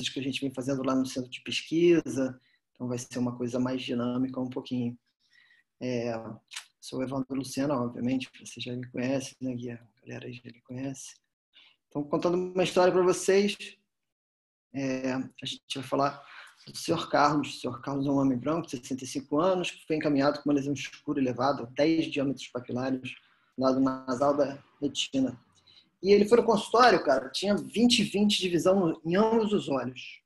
coisas que a gente vem fazendo lá no centro de pesquisa, então vai ser uma coisa mais dinâmica um pouquinho. Sou o Evandro Lucena, obviamente, você já me conhece, né, Gui? A galera já me conhece. Então, contando uma história para vocês, a gente vai falar do Sr. Carlos. O Sr. Carlos é um homem branco de 65 anos, que foi encaminhado com uma lesão escura elevada, 10 diâmetros papilares, no lado nasal da retina. E ele foi no consultório, cara, tinha 20/20 de visão em ambos os olhos.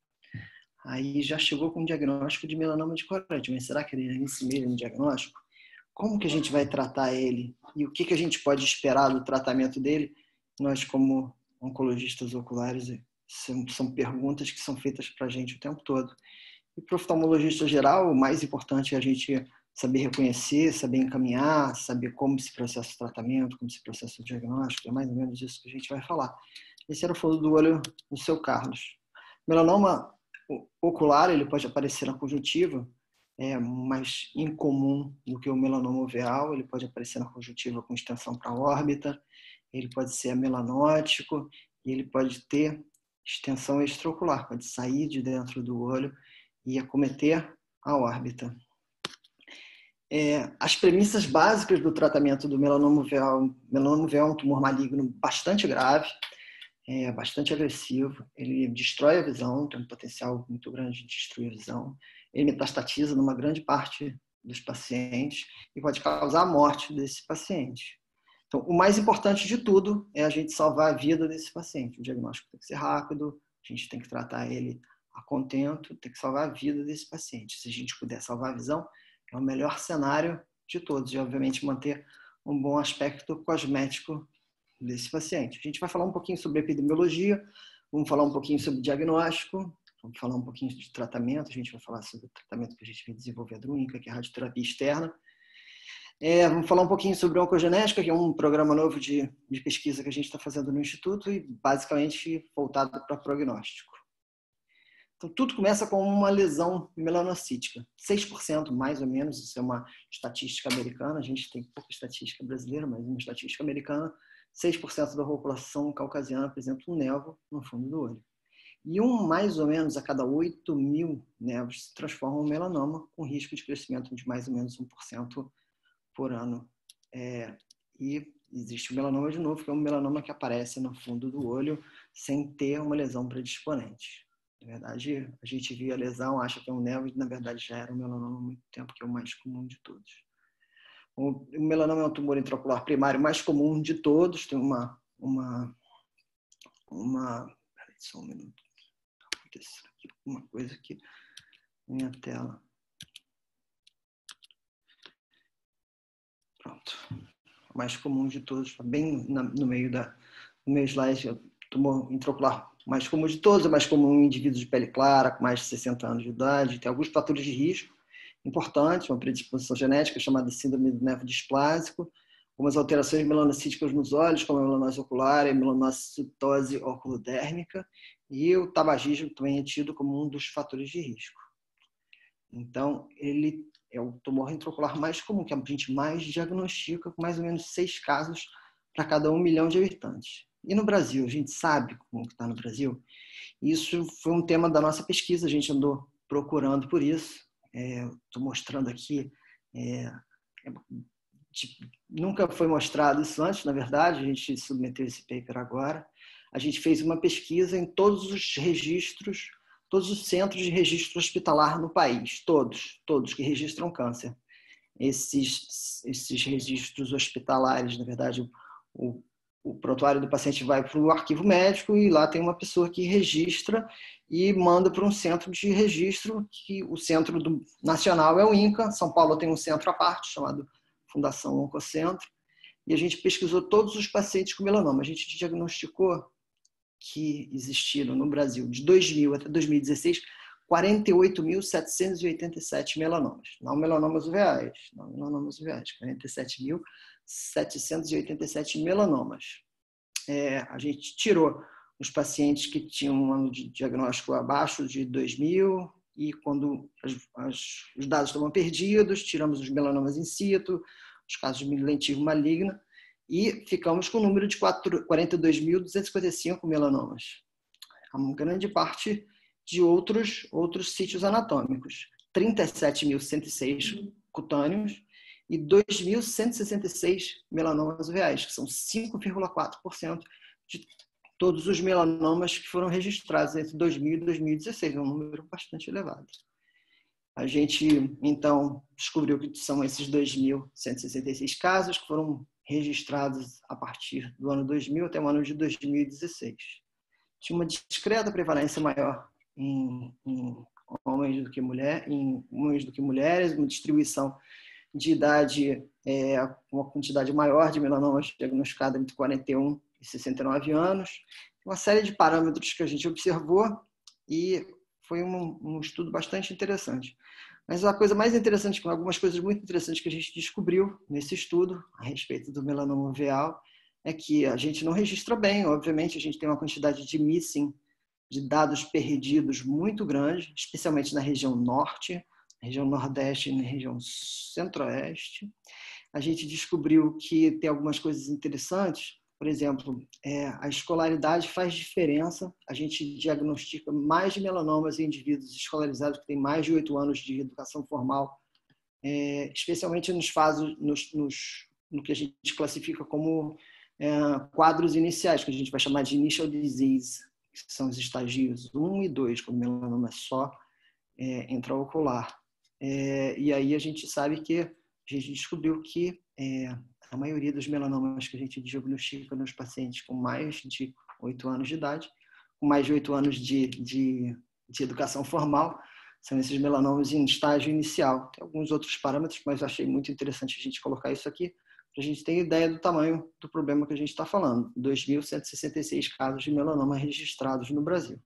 Aí já chegou com um diagnóstico de melanoma de corante. Mas será que ele é esse mesmo diagnóstico? Como que a gente vai tratar ele? E o que a gente pode esperar do tratamento dele? Nós, como oncologistas oculares, são perguntas que são feitas para a gente o tempo todo. E para o oftalmologista geral, o mais importante é a gente saber reconhecer, saber encaminhar, saber como se processa o tratamento, como se processa o diagnóstico. É mais ou menos isso que a gente vai falar. Esse era o fundo do olho do seu Carlos. Melanoma ocular, ele pode aparecer na conjuntiva, mais incomum do que o melanoma uveal. Ele pode aparecer na conjuntiva com extensão para a órbita, ele pode ser amelanótico e ele pode ter extensão extraocular, pode sair de dentro do olho e acometer a órbita. As premissas básicas do tratamento do melanoma uveal é um tumor maligno bastante grave, bastante agressivo, ele destrói a visão, tem um potencial muito grande de destruir a visão, ele metastatiza numa grande parte dos pacientes e pode causar a morte desse paciente. Então, o mais importante de tudo é a gente salvar a vida desse paciente. O diagnóstico tem que ser rápido, a gente tem que tratar ele a contento, tem que salvar a vida desse paciente. Se a gente puder salvar a visão, é o melhor cenário de todos, e obviamente manter um bom aspecto cosmético desse paciente. A gente vai falar um pouquinho sobre epidemiologia, vamos falar um pouquinho sobre diagnóstico, vamos falar um pouquinho de tratamento, a gente vai falar sobre o tratamento que a gente vem desenvolvendo única, que é a radioterapia externa. Vamos falar um pouquinho sobre oncogenética, que é um programa novo de pesquisa que a gente está fazendo no Instituto e basicamente voltado para prognóstico. Então, tudo começa com uma lesão melanocítica. 6%, mais ou menos, isso é uma estatística americana, a gente tem pouca estatística brasileira, mas uma estatística americana, 6% da população caucasiana apresenta um névoa no fundo do olho. E mais ou menos a cada 8.000 névoas se transforma em melanoma, com risco de crescimento de mais ou menos 1% por ano. E existe o melanoma de novo, que é um melanoma que aparece no fundo do olho sem ter uma lesão predisponente. Na verdade, a gente via a lesão, acha que é um névoa, e na verdade já era um melanoma há muito tempo, que é o mais comum de todos. O melanoma é um tumor intraocular primário mais comum de todos, tem Peraí, só um minuto. Aconteceu aqui uma coisa aqui na minha tela. Pronto. O mais comum de todos, bem no meio slide, o tumor intraocular mais comum de todos, é mais comum em indivíduos de pele clara, com mais de 60 anos de idade, tem alguns fatores de risco importantes, uma predisposição genética chamada síndrome do névoa displásico, algumas alterações melanocíticas nos olhos, como a melanose ocular e a melanocitose oculodérmica, e o tabagismo também é tido como um dos fatores de risco. Então, ele é o tumor intraocular mais comum, que a gente mais diagnostica, com mais ou menos 6 casos para cada 1 milhão de habitantes. E no Brasil, a gente sabe como está no Brasil? Isso foi um tema da nossa pesquisa, a gente andou procurando por isso. Estou mostrando aqui, nunca foi mostrado isso antes, na verdade, a gente submeteu esse paper agora. A gente fez uma pesquisa em todos os registros, todos os centros de registro hospitalar no país, todos que registram câncer. Esses registros hospitalares, na verdade, o prontuário do paciente vai para o arquivo médico e lá tem uma pessoa que registra e manda para um centro de registro, que o centro nacional é o INCA. São Paulo tem um centro à parte, chamado Fundação Oncocentro, e a gente pesquisou todos os pacientes com melanoma. A gente diagnosticou que existiram no Brasil, de 2000 até 2016, 48.787 melanomas. Não melanomas uveais, 47.787 melanomas. A gente tirou os pacientes que tinham um ano de diagnóstico abaixo de 2.000 e quando os dados estavam perdidos, tiramos os melanomas in situ, os casos de lentigo maligna, e ficamos com o número de 42.255 melanomas. A grande parte de outros sítios anatômicos. 37.106 cutâneos e 2.166 melanomas uveais, que são 5,4% de todos os melanomas que foram registrados entre 2000 e 2016, um número bastante elevado. A gente, então, descobriu que são esses 2.166 casos que foram registrados a partir do ano 2000 até o ano de 2016. Tinha uma discreta prevalência maior em homens do que mulheres, uma distribuição de idade, uma quantidade maior de melanomas diagnosticados entre 41 e 69 anos, uma série de parâmetros que a gente observou e foi um estudo bastante interessante. Mas a coisa mais interessante, algumas coisas muito interessantes que a gente descobriu nesse estudo a respeito do melanoma uveal é que a gente não registra bem, obviamente a gente tem uma quantidade de missing, de dados perdidos muito grande, especialmente na região norte, na região nordeste e na região centro-oeste. A gente descobriu que tem algumas coisas interessantes, por exemplo, a escolaridade faz diferença, a gente diagnostica mais de melanomas em indivíduos escolarizados que têm mais de 8 anos de educação formal, especialmente no que a gente classifica como quadros iniciais, que a gente vai chamar de initial disease, que são os estadios 1 e 2, quando o melanoma é só intraocular. E aí a gente sabe que a gente descobriu que a maioria dos melanomas que a gente diagnostica nos pacientes com mais de 8 anos de idade, com mais de 8 anos de educação formal, são esses melanomas em estágio inicial. Tem alguns outros parâmetros, mas eu achei muito interessante a gente colocar isso aqui, para a gente ter ideia do tamanho do problema que a gente está falando. 2.166 casos de melanoma registrados no Brasil.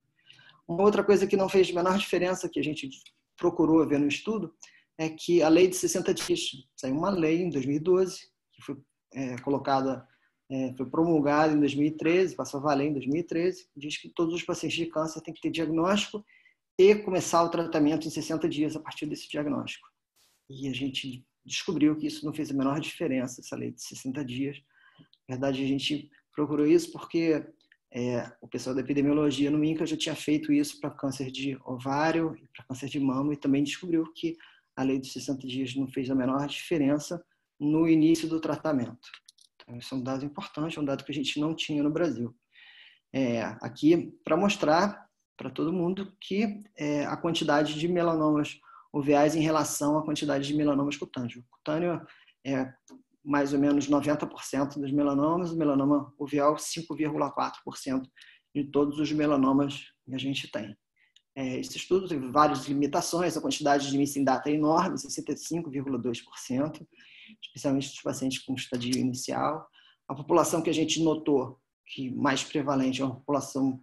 Uma outra coisa que não fez a menor diferença, que a gente procurou ver no estudo, é que a lei de 60 dias, saiu uma lei em 2012, que foi foi promulgada em 2013, passou a valer em 2013, diz que todos os pacientes de câncer têm que ter diagnóstico e começar o tratamento em 60 dias a partir desse diagnóstico. E a gente descobriu que isso não fez a menor diferença, essa lei de 60 dias. Na verdade, a gente procurou isso porque o pessoal da epidemiologia no INCA já tinha feito isso para câncer de ovário e para câncer de mama e também descobriu que a lei de 60 dias não fez a menor diferença no início do tratamento. Então, isso é um dado importante, é um dado que a gente não tinha no Brasil. Aqui, para mostrar para todo mundo que a quantidade de melanomas uveais em relação à quantidade de melanomas cutâneos. O cutâneo é mais ou menos 90% dos melanomas, o melanoma uveal 5,4% de todos os melanomas que a gente tem. Esse estudo teve várias limitações, a quantidade de missing data é enorme, 65,2%, especialmente dos pacientes com estadio inicial. A população que a gente notou que mais prevalente é uma população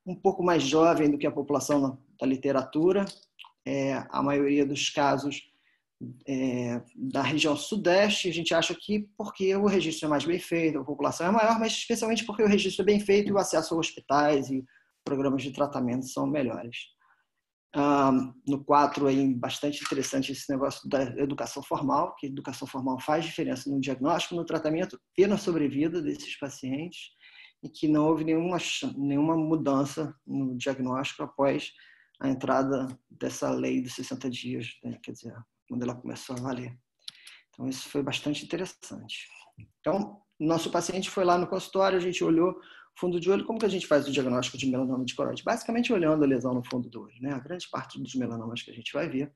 um pouco mais jovem do que a população da literatura. A maioria dos casos da região sudeste, a gente acha que porque o registro é mais bem feito, a população é maior, mas especialmente porque o registro é bem feito e o acesso a hospitais e programas de tratamento são melhores. No 4, é bastante interessante esse negócio da educação formal, que a educação formal faz diferença no diagnóstico, no tratamento e na sobrevida desses pacientes, e que não houve nenhuma mudança no diagnóstico após a entrada dessa lei dos 60 dias, né? Quer dizer, quando ela começou a valer. Então, isso foi bastante interessante. Então, nosso paciente foi lá no consultório, a gente olhou fundo de olho. Como que a gente faz o diagnóstico de melanoma de coroide? Basicamente olhando a lesão no fundo do olho, né? A grande parte dos melanomas que a gente vai ver,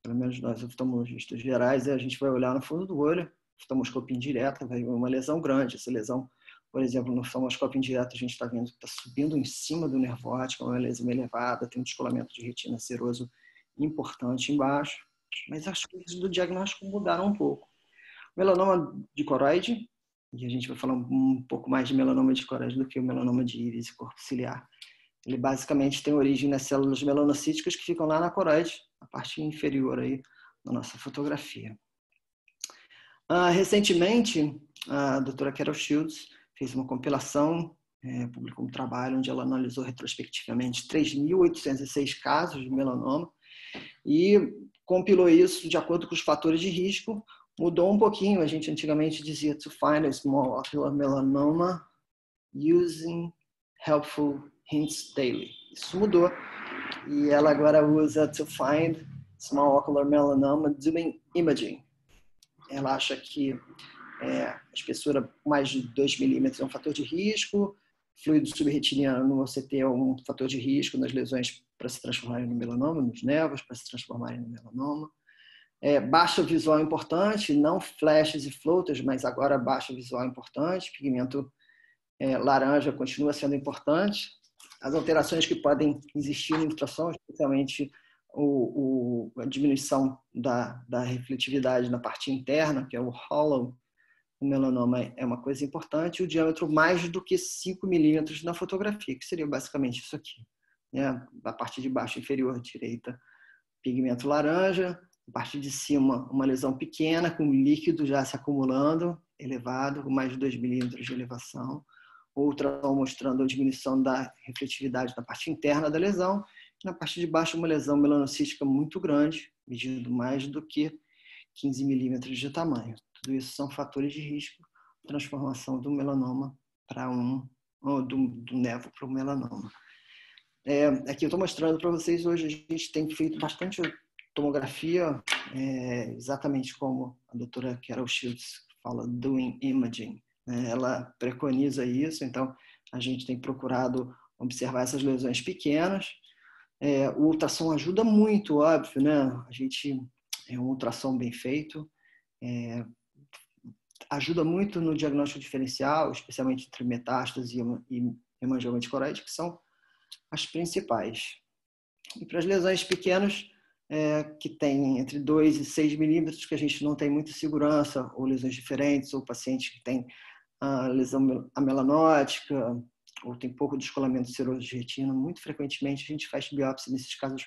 pelo menos nós oftalmologistas gerais, a gente vai olhar no fundo do olho, oftalmoscopia indireta, vai ver uma lesão grande. Essa lesão, por exemplo, no oftalmoscópio indireto, a gente está vendo que está subindo em cima do nervo óptico, é uma lesão elevada, tem um descolamento de retina seroso importante embaixo, mas as coisas do diagnóstico mudaram um pouco. O melanoma de coroide, e a gente vai falar um pouco mais de melanoma de coroide do que o melanoma de íris e corpo ciliar. Ele basicamente tem origem nas células melanocíticas que ficam lá na coroide, a parte inferior aí da nossa fotografia. Recentemente, a doutora Carol Shields fez uma compilação, publicou um trabalho onde ela analisou retrospectivamente 3.806 casos de melanoma e compilou isso de acordo com os fatores de risco. Mudou um pouquinho, a gente antigamente dizia to find a small ocular melanoma using helpful hints daily. Isso mudou e ela agora usa to find small ocular melanoma doing imaging. Ela acha que a espessura mais de 2 milímetros é um fator de risco, fluido subretiniano no OCT é um fator de risco nas lesões para se transformarem no melanoma, nos nervos para se transformarem no melanoma. Baixa visual é importante, não flashes e floaters, mas agora baixa visual é importante, pigmento laranja continua sendo importante. As alterações que podem existir no ultrassom, especialmente a diminuição da refletividade na parte interna, que é o hollow, o melanoma é uma coisa importante, o diâmetro mais do que 5 milímetros na fotografia, que seria basicamente isso aqui. A parte de baixo inferior direita, pigmento laranja, a parte de cima, uma lesão pequena, com líquido já se acumulando, elevado, com mais de 2 milímetros de elevação. Outra mostrando a diminuição da refletividade na parte interna da lesão. Na parte de baixo, uma lesão melanocística muito grande, medindo mais do que 15 milímetros de tamanho. Tudo isso são fatores de risco, transformação do melanoma para do nevo para o melanoma. Aqui eu estou mostrando para vocês, hoje a gente tem feito bastante tomografia, exatamente como a doutora Carol Shields fala, doing imaging. Ela preconiza isso, então a gente tem procurado observar essas lesões pequenas. O ultrassom ajuda muito, óbvio, né? A gente um ultrassom bem feito, ajuda muito no diagnóstico diferencial, especialmente entre metástase e hemangioma de coroide, que são as principais. E para as lesões pequenas, que tem entre 2 e 6 milímetros, que a gente não tem muita segurança, ou lesões diferentes, ou pacientes que têm lesão amelanótica, ou tem pouco descolamento seroso de retina, muito frequentemente a gente faz biópsia nesses casos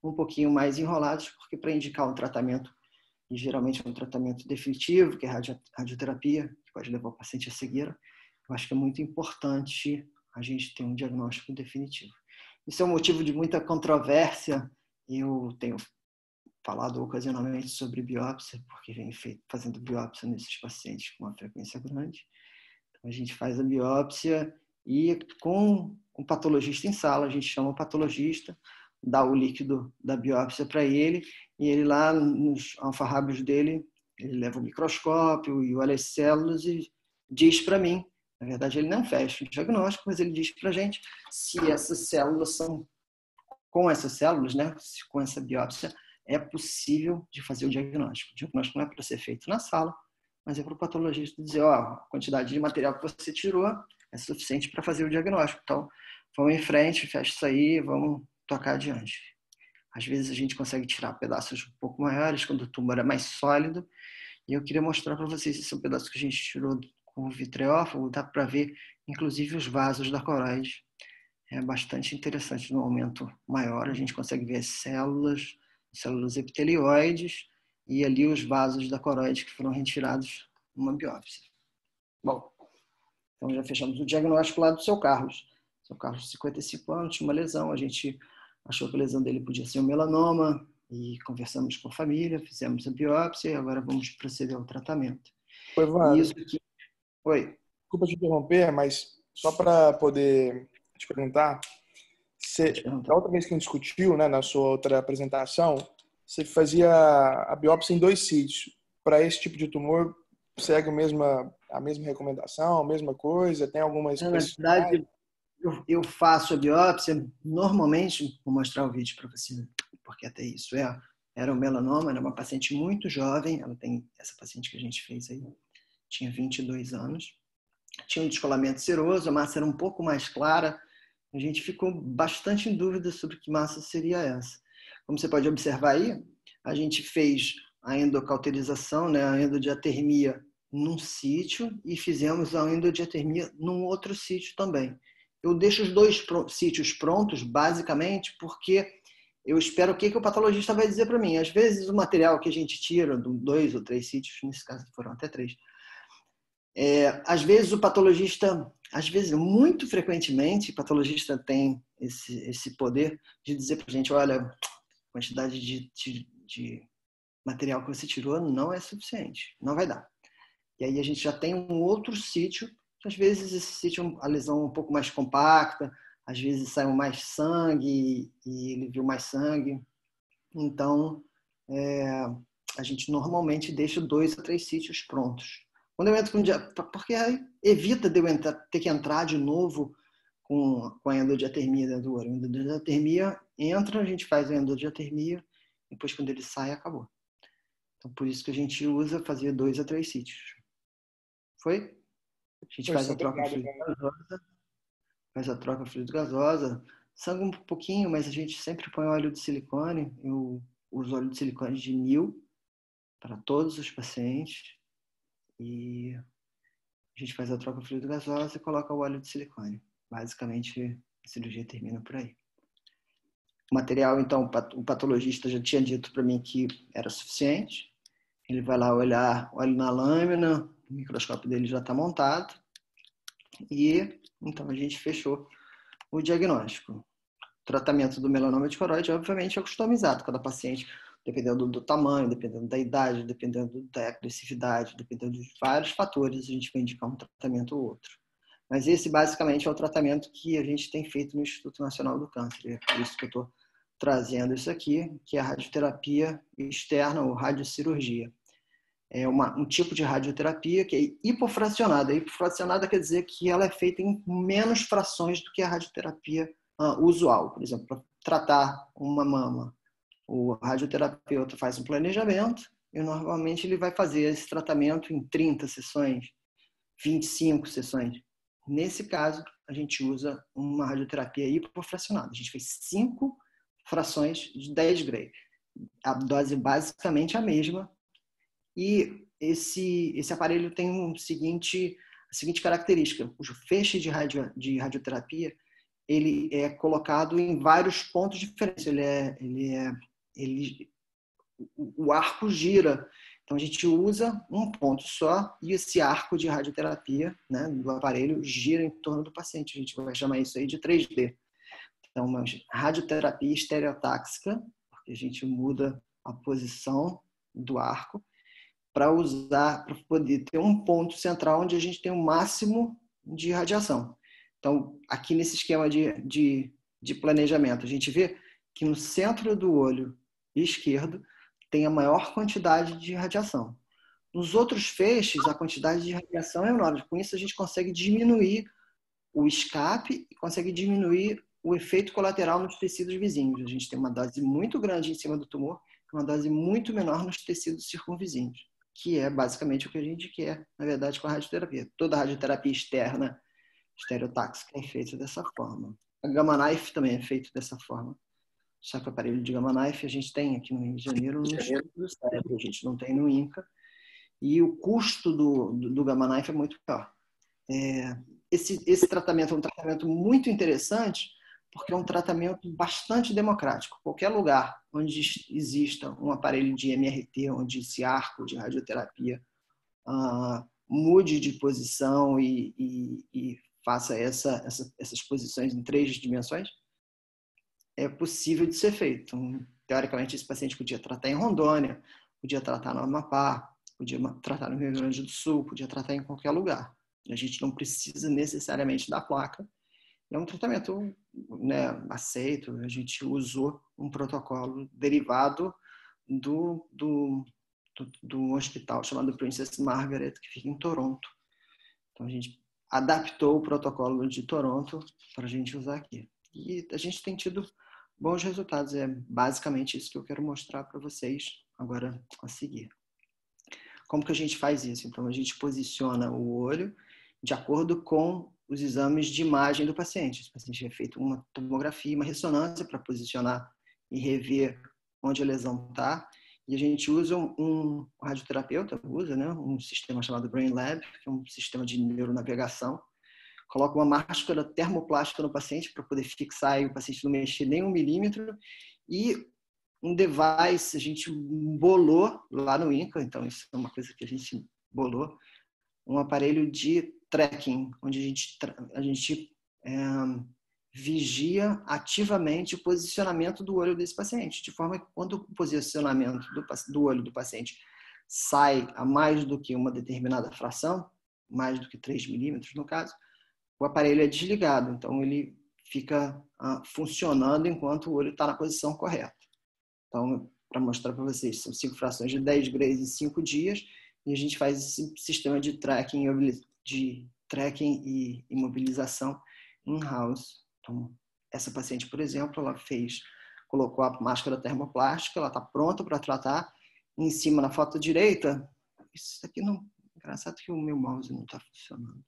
um pouquinho mais enrolados, porque para indicar um tratamento, e geralmente é um tratamento definitivo, que é radioterapia, que pode levar o paciente à cegueira, eu acho que é muito importante a gente ter um diagnóstico definitivo. Isso é um motivo de muita controvérsia. Eu tenho falado ocasionalmente sobre biópsia, porque venho fazendo biópsia nesses pacientes com uma frequência grande. Então, a gente faz a biópsia e com um patologista em sala, a gente chama o patologista, dá o líquido da biópsia para ele, e ele lá nos alfarrábios dele, ele leva o microscópio e olha as células e diz para mim, na verdade ele não fecha o diagnóstico, mas ele diz para a gente se essas células são, com essas células, né, com essa biópsia, é possível de fazer o diagnóstico. O diagnóstico não é para ser feito na sala, mas é para o patologista dizer, a quantidade de material que você tirou é suficiente para fazer o diagnóstico. Então, vamos em frente, fecha isso aí, vamos tocar adiante. Às vezes a gente consegue tirar pedaços um pouco maiores, quando o tumor é mais sólido, e eu queria mostrar para vocês esse pedaço que a gente tirou com o vitreófago, dá para ver, inclusive, os vasos da coroide. É bastante interessante, no aumento maior, a gente consegue ver as células epitelioides, e ali os vasos da coroide que foram retirados numa biópsia. Bom, então já fechamos o diagnóstico lá do seu Carlos. Seu Carlos, 55 anos, tinha uma lesão, a gente achou que a lesão dele podia ser um melanoma, e conversamos com a família, fizemos a biópsia, e agora vamos proceder ao tratamento. Oi, Wanda. Isso aqui... Oi. Desculpa te interromper, mas só para poder te perguntar, da outra vez que a gente discutiu, né, na sua outra apresentação, você fazia a biópsia em 2 sítios. Para esse tipo de tumor, segue a mesma recomendação, a mesma coisa? Tem alguma especificidade? Na verdade, eu faço a biópsia, normalmente, vou mostrar o vídeo para você, porque até isso era um melanoma, era uma paciente muito jovem, essa paciente que a gente fez aí, tinha 22 anos, tinha um descolamento seroso, a massa era um pouco mais clara, a gente ficou bastante em dúvida sobre que massa seria essa. Como você pode observar aí, a gente fez a endocauterização, né, a endodiatermia num sítio e fizemos a endodiatermia num outro sítio também. Eu deixo os 2 sítios prontos, basicamente, porque eu espero o que o patologista vai dizer para mim. Às vezes o material que a gente tira de 2 ou 3 sítios, nesse caso foram até 3, às vezes o patologista, muito frequentemente, o patologista tem esse poder de dizer para a gente, olha, a quantidade de material que você tirou não é suficiente, não vai dar. E aí a gente já tem um outro sítio, que às vezes esse sítio, a lesão um pouco mais compacta, às vezes saiu mais sangue e ele viu mais sangue. Então, a gente normalmente deixa 2 a 3 sítios prontos. Quando eu entro com porque aí evita de eu ter que entrar de novo com a endodiatermia dentro do olho. A endodiatermia entra, a gente faz a endodiatermia, depois quando ele sai, acabou. Então, por isso que a gente usa fazer 2 a 3 sítios. Foi? A gente faz a troca fluido-gasosa, sangra um pouquinho, mas a gente sempre põe óleo de silicone. Eu uso óleo de silicone de 1000 para todos os pacientes e a gente faz a troca fluido-gasosa e coloca o óleo de silicone. Basicamente, a cirurgia termina por aí. O material, então, o patologista já tinha dito para mim que era suficiente. Ele vai lá olhar, olha na lâmina, o microscópio dele já está montado e então a gente fechou o diagnóstico. O tratamento do melanoma de coroide, obviamente, é customizado. Cada paciente, dependendo do tamanho, dependendo da idade, dependendo da agressividade, dependendo de vários fatores, a gente vai indicar um tratamento ou outro. Mas esse, basicamente, é o tratamento que a gente tem feito no Instituto Nacional do Câncer. É por isso que eu estou trazendo isso aqui, que é a radioterapia externa ou radiocirurgia. É um tipo de radioterapia que é hipofracionada. Hipofracionada quer dizer que ela é feita em menos frações do que a radioterapia usual. Por exemplo, para tratar uma mama, o radioterapeuta faz um planejamento e normalmente ele vai fazer esse tratamento em 30 sessões, 25 sessões. Nesse caso, a gente usa uma radioterapia hipofracionada. A gente fez 5 frações de 10 Gray. A dose basicamente a mesma. E esse aparelho tem a seguinte característica. O feixe de radioterapia ele é colocado em vários pontos diferentes. O arco gira. Então, a gente usa um ponto só e esse arco de radioterapia, né, do aparelho gira em torno do paciente. A gente vai chamar isso aí de 3D. Então, uma radioterapia estereotáxica, porque a gente muda a posição do arco para poder ter um ponto central onde a gente tem o máximo de radiação. Então, aqui nesse esquema de planejamento, a gente vê que no centro do olho esquerdo tem a maior quantidade de radiação. Nos outros feixes, a quantidade de radiação é menor. Com isso, a gente consegue diminuir o escape e consegue diminuir o efeito colateral nos tecidos vizinhos. A gente tem uma dose muito grande em cima do tumor e uma dose muito menor nos tecidos circunvizinhos, que é basicamente o que a gente quer, na verdade, com a radioterapia. Toda a radioterapia externa, estereotáxica, é feita dessa forma. A Gamma Knife também é feita dessa forma. Só que o aparelho de Gamma Knife a gente tem aqui no Rio de Janeiro no Instituto do Cérebro, a gente não tem no INCA. E o custo do Gamma Knife é muito maior. Esse tratamento é um tratamento muito interessante porque é um tratamento bastante democrático. Qualquer lugar onde exista um aparelho de MRT, onde esse arco de radioterapia mude de posição e faça essas posições em 3 dimensões, é possível de ser feito. Então, teoricamente, esse paciente podia tratar em Rondônia, podia tratar no Amapá, podia tratar no Rio Grande do Sul, podia tratar em qualquer lugar. A gente não precisa necessariamente da placa. É um tratamento, né, aceito. A gente usou um protocolo derivado do hospital chamado Princess Margaret, que fica em Toronto. Então, a gente adaptou o protocolo de Toronto para a gente usar aqui. E a gente tem tido bons resultados. É basicamente isso que eu quero mostrar para vocês agora a seguir. Como que a gente faz isso? Então, a gente posiciona o olho de acordo com os exames de imagem do paciente. O paciente é feito uma tomografia, uma ressonância para posicionar e rever onde a lesão está. E a gente usa um radioterapeuta, né, um sistema chamado Brain Lab, que é um sistema de neuronavegação. Coloca uma máscara termoplástica no paciente para poder fixar e o paciente não mexer nem 1 milímetro. E um device, a gente bolou lá no INCA, então isso é uma coisa que a gente bolou, um aparelho de tracking, onde a gente vigia ativamente o posicionamento do olho desse paciente, de forma que quando o posicionamento do olho do paciente sai a mais do que uma determinada fração, mais do que 3 milímetros no caso, o aparelho é desligado, então ele fica funcionando enquanto o olho está na posição correta. Então, para mostrar para vocês, são 5 frações de 10 grays em 5 dias, e a gente faz esse sistema de tracking e imobilização in-house. Então, essa paciente, por exemplo, ela colocou a máscara termoplástica, ela está pronta para tratar. Em cima, na foto direita, isso aqui não... Engraçado que o meu mouse não está funcionando.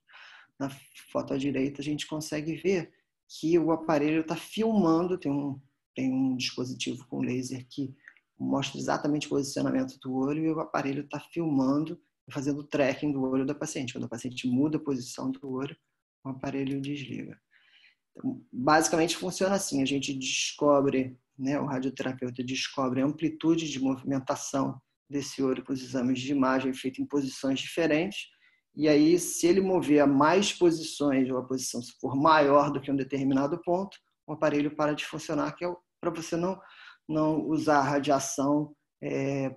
Na foto à direita, a gente consegue ver que o aparelho está filmando, tem um dispositivo com laser que mostra exatamente o posicionamento do olho, e o aparelho está filmando, fazendo tracking do olho da paciente. Quando a paciente muda a posição do olho, o aparelho desliga. Então, basicamente funciona assim, a gente descobre, o radioterapeuta descobre a amplitude de movimentação desse olho com os exames de imagem feitos em posições diferentes, e aí, se ele mover a mais posições, ou a posição se for maior do que um determinado ponto, o aparelho para de funcionar, que é para você não usar a radiação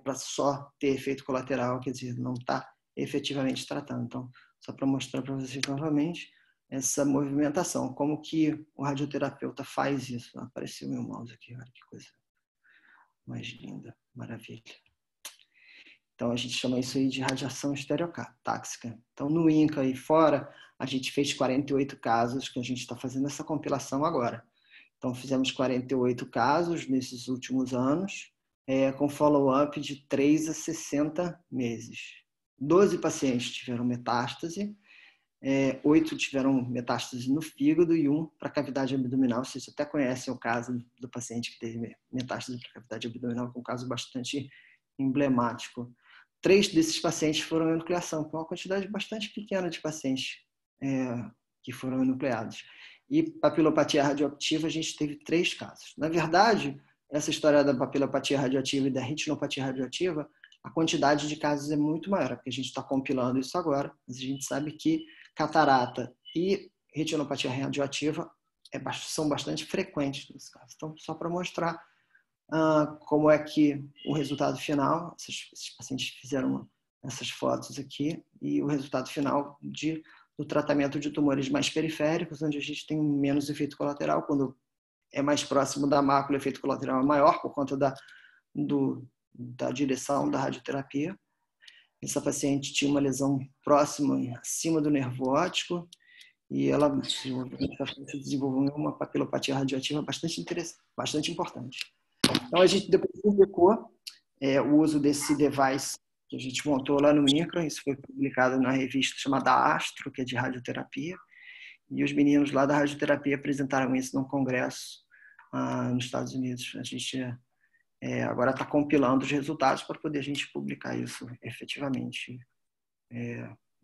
para só ter efeito colateral, quer dizer, não está efetivamente tratando. Então, só para mostrar para vocês novamente essa movimentação, como que o radioterapeuta faz isso. Apareceu meu mouse aqui, olha que coisa mais linda, maravilha. Então, a gente chama isso aí de radiação estereotáxica. Então, no INCA aí fora, a gente fez 48 casos, que a gente está fazendo essa compilação agora. Então, fizemos 48 casos nesses últimos anos, com follow-up de 3 a 60 meses. 12 pacientes tiveram metástase, 8 tiveram metástase no fígado e 1 para cavidade abdominal. Vocês até conhecem o caso do paciente que teve metástase para cavidade abdominal, que é um caso bastante emblemático. 3 desses pacientes foram enucleação, com uma quantidade bastante pequena de pacientes que foram enucleados. E papilopatia radioativa, a gente teve 3 casos. Na verdade, essa história da papilopatia radioativa e da retinopatia radioativa, a quantidade de casos é muito maior, porque a gente está compilando isso agora, mas a gente sabe que catarata e retinopatia radioativa são bastante frequentes nesse caso. Então, só para mostrar como é que o resultado final, esses pacientes fizeram essas fotos aqui, e o resultado final do tratamento de tumores mais periféricos, onde a gente tem menos efeito colateral. Quando é mais próximo da mácula, o efeito colateral é maior por conta da direção da radioterapia. Essa paciente tinha uma lesão próxima, acima do nervo óptico, e ela desenvolveu uma papilopatia radioativa bastante importante. Então, a gente depois publicou o uso desse device que a gente montou lá no INCRA. Isso foi publicado na revista chamada Astro, que é de radioterapia. E os meninos lá da radioterapia apresentaram isso num congresso nos Estados Unidos. A gente agora está compilando os resultados para poder a gente publicar isso efetivamente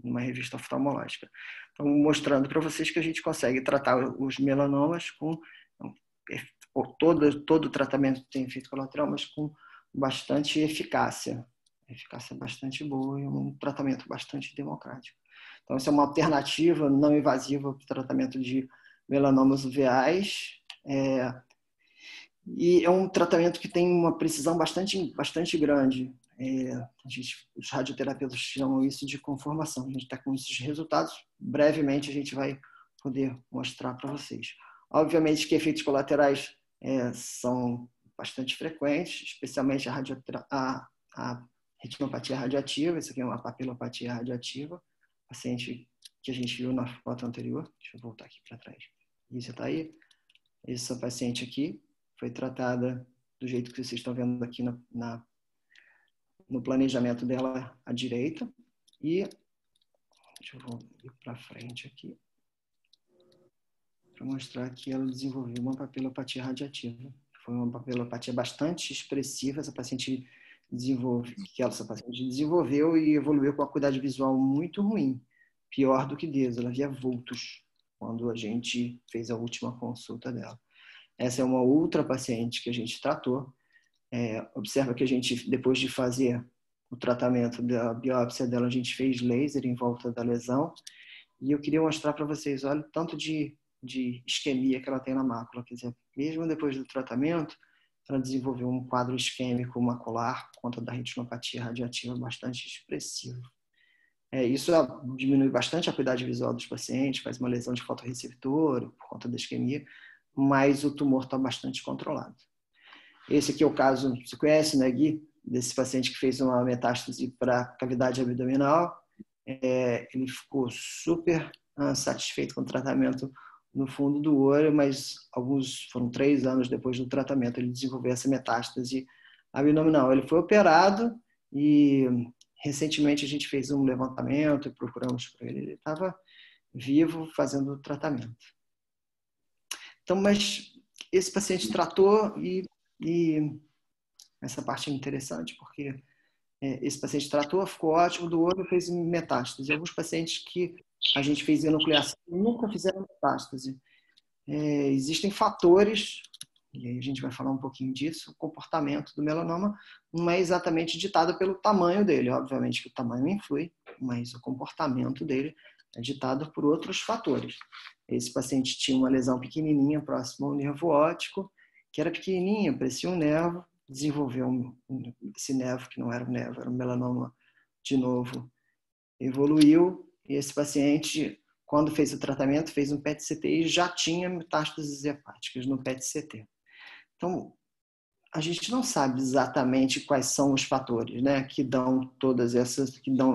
numa revista oftalmológica. Então, mostrando para vocês que a gente consegue tratar os melanomas com... Todo o tratamento tem efeito colateral, mas com bastante eficácia. Eficácia bastante boa e um tratamento bastante democrático. Então, essa é uma alternativa não invasiva para o tratamento de melanomas uveais. E é um tratamento que tem uma precisão bastante grande. Os radioterapeutas chamam isso de conformação. A gente está com esses resultados. Brevemente, a gente vai poder mostrar para vocês. Obviamente que efeitos colaterais são bastante frequentes, especialmente a retinopatia radioativa. Isso aqui é uma papilopatia radioativa, paciente que a gente viu na foto anterior. Deixa eu voltar aqui para trás. Isso está aí. Essa paciente aqui foi tratada do jeito que vocês estão vendo aqui no planejamento dela à direita. E deixa eu ir para frente aqui, para mostrar que ela desenvolveu uma papilopatia radioativa. Foi uma papilopatia bastante expressiva. Essa paciente desenvolveu e evoluiu com uma acuidade visual muito ruim, pior do que Deus. Ela via vultos quando a gente fez a última consulta dela. Essa é uma outra paciente que a gente tratou. Observa que a gente, depois de fazer o tratamento da biópsia dela, a gente fez laser em volta da lesão. E eu queria mostrar para vocês, olha o tanto de isquemia que ela tem na mácula. Quer dizer, mesmo depois do tratamento, ela desenvolveu um quadro isquêmico macular por conta da retinopatia radioativa bastante expressivo. Isso diminui bastante a acuidade visual dos pacientes, faz uma lesão de fotorreceptor por conta da isquemia, mas o tumor está bastante controlado. Esse aqui é o caso, você conhece, né, Gui? Desse paciente que fez uma metástase para a cavidade abdominal. Ele ficou super satisfeito com o tratamento no fundo do olho, mas foram 3 anos depois do tratamento, ele desenvolveu essa metástase abdominal. Ele foi operado e recentemente a gente fez um levantamento e procuramos por ele. Ele estava vivo fazendo o tratamento. Então, mas esse paciente tratou e essa parte é interessante, porque esse paciente tratou, ficou ótimo do olho, fez metástase. Alguns pacientes que a gente fez enucleação nunca fizeram metástase. Existem fatores, e aí a gente vai falar um pouquinho disso, o comportamento do melanoma não é exatamente ditado pelo tamanho dele. Obviamente que o tamanho influi, mas o comportamento dele é ditado por outros fatores. Esse paciente tinha uma lesão pequenininha próxima ao nervo óptico, que era pequenininha, parecia um nervo, desenvolveu esse nervo, que não era um nervo, era um melanoma de novo, evoluiu, e esse paciente, quando fez o tratamento, fez um PET-CT e já tinha metástases hepáticas no PET-CT. Então, a gente não sabe exatamente quais são os fatores, né, que dão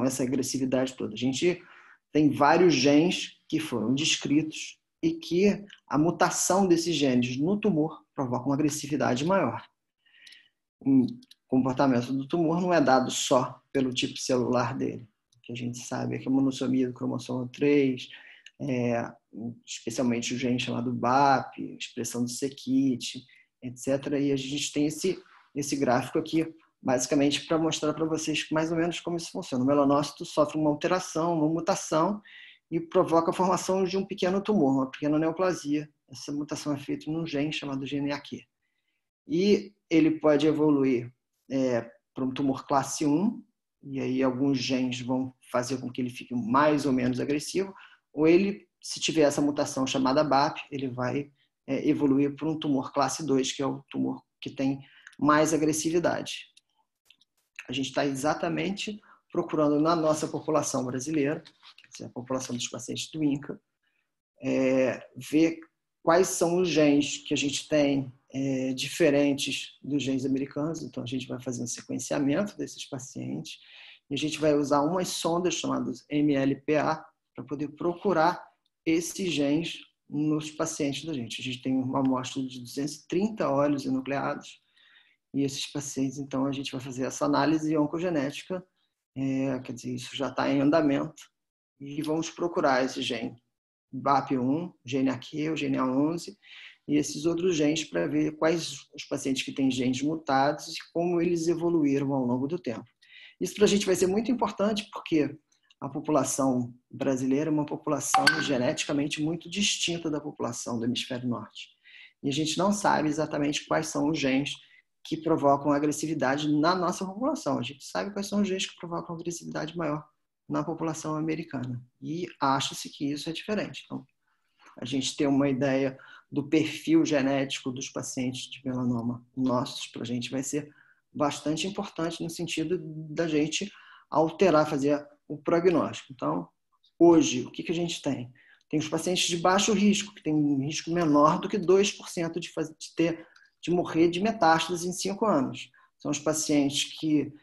essa agressividade toda. A gente tem vários genes que foram descritos e que a mutação desses genes no tumor provoca uma agressividade maior. O comportamento do tumor não é dado só pelo tipo celular dele. O que a gente sabe é que a monossomia do cromossomo 3, especialmente o gene chamado BAP, expressão do c-KIT, etc. E a gente tem esse gráfico aqui, basicamente para mostrar para vocês mais ou menos como isso funciona. O melanócito sofre uma alteração, uma mutação, e provoca a formação de um pequeno tumor, uma pequena neoplasia. Essa mutação é feita num gene chamado gene AQ. E ele pode evoluir para um tumor classe 1, e aí alguns genes vão fazer com que ele fique mais ou menos agressivo, ou ele, se tiver essa mutação chamada BAP, ele vai evoluir para um tumor classe 2, que é o tumor que tem mais agressividade. A gente está exatamente procurando na nossa população brasileira, quer dizer, a população dos pacientes do INCA, ver quais são os genes que a gente tem diferentes dos genes americanos. Então, a gente vai fazer um sequenciamento desses pacientes e a gente vai usar umas sondas chamadas MLPA para poder procurar esses genes nos pacientes da gente. A gente tem uma amostra de 230 óleos enucleados e esses pacientes, então, a gente vai fazer essa análise oncogenética, quer dizer, isso já está em andamento, e vamos procurar esse gene BAP1, gene AQ, o gene A11, e esses outros genes para ver quais os pacientes que têm genes mutados e como eles evoluíram ao longo do tempo. Isso para a gente vai ser muito importante porque a população brasileira é uma população geneticamente muito distinta da população do hemisfério norte. E a gente não sabe exatamente quais são os genes que provocam agressividade na nossa população. A gente sabe quais são os genes que provocam agressividade maior na população americana. E acha-se que isso é diferente. Então, a gente ter uma ideia do perfil genético dos pacientes de melanoma nossos, para a gente vai ser bastante importante no sentido da gente alterar, fazer o prognóstico. Então, hoje, o que a gente tem? Tem os pacientes de baixo risco, que tem um risco menor do que 2% de morrer de metástase em 5 anos. São os pacientes que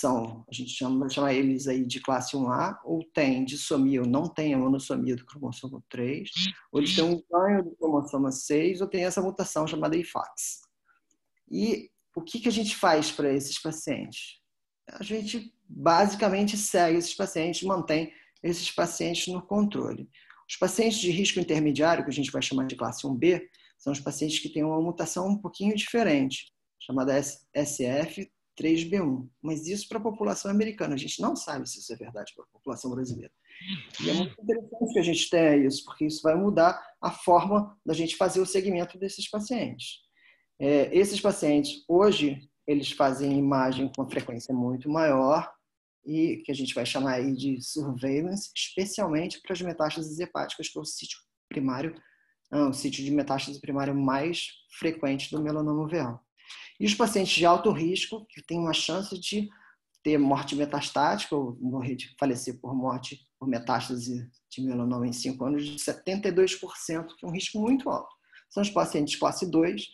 a gente chama eles aí de classe 1A, ou tem dissomia ou não tem a monossomia do cromossomo 3, ou eles têm um ganho do cromossomo 6, ou tem essa mutação chamada IFAX. E o que a gente faz para esses pacientes? A gente basicamente segue esses pacientes, mantém esses pacientes no controle. Os pacientes de risco intermediário, que a gente vai chamar de classe 1B, são os pacientes que têm uma mutação um pouquinho diferente, chamada SF3B1. Mas isso para a população americana. A gente não sabe se isso é verdade para a população brasileira. E é muito interessante que a gente tenha isso, porque isso vai mudar a forma da gente fazer o segmento desses pacientes. Esses pacientes, hoje, eles fazem imagem com frequência muito maior e que a gente vai chamar aí de surveillance, especialmente para as metástases hepáticas, que é o sítio primário, o sítio de metástase primária mais frequente do melanoma uveal. E os pacientes de alto risco, que têm uma chance de ter morte metastática ou falecer por morte por metástase de melanoma em 5 anos, de 72%, que é um risco muito alto. são os pacientes classe 2,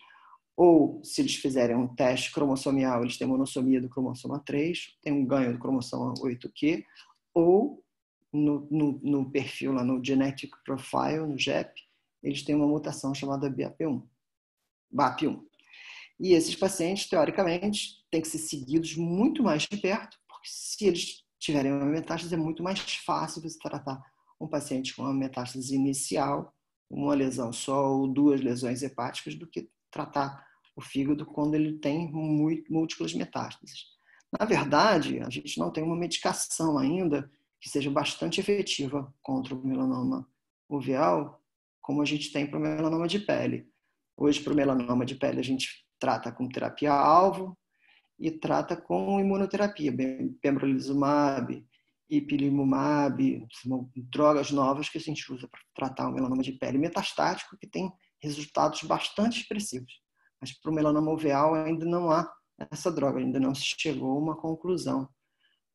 ou se eles fizerem um teste cromossomial, eles têm monossomia do cromossoma 3, tem um ganho do cromossoma 8q, ou no perfil, lá no Genetic Profile, no GEP, eles têm uma mutação chamada BAP1. E esses pacientes, teoricamente, têm que ser seguidos muito mais de perto, porque se eles tiverem uma metástase, é muito mais fácil você tratar um paciente com uma metástase inicial, uma lesão só ou 2 lesões hepáticas, do que tratar o fígado quando ele tem múltiplas metástases. Na verdade, a gente não tem uma medicação ainda que seja bastante efetiva contra o melanoma uveal, como a gente tem para o melanoma de pele. Hoje, para o melanoma de pele, a gente trata com terapia-alvo e trata com imunoterapia, pembrolizumab, ipilimumab, são drogas novas que a gente usa para tratar o melanoma de pele metastático, que tem resultados bastante expressivos. Mas para o melanoma uveal ainda não há essa droga, ainda não se chegou a uma conclusão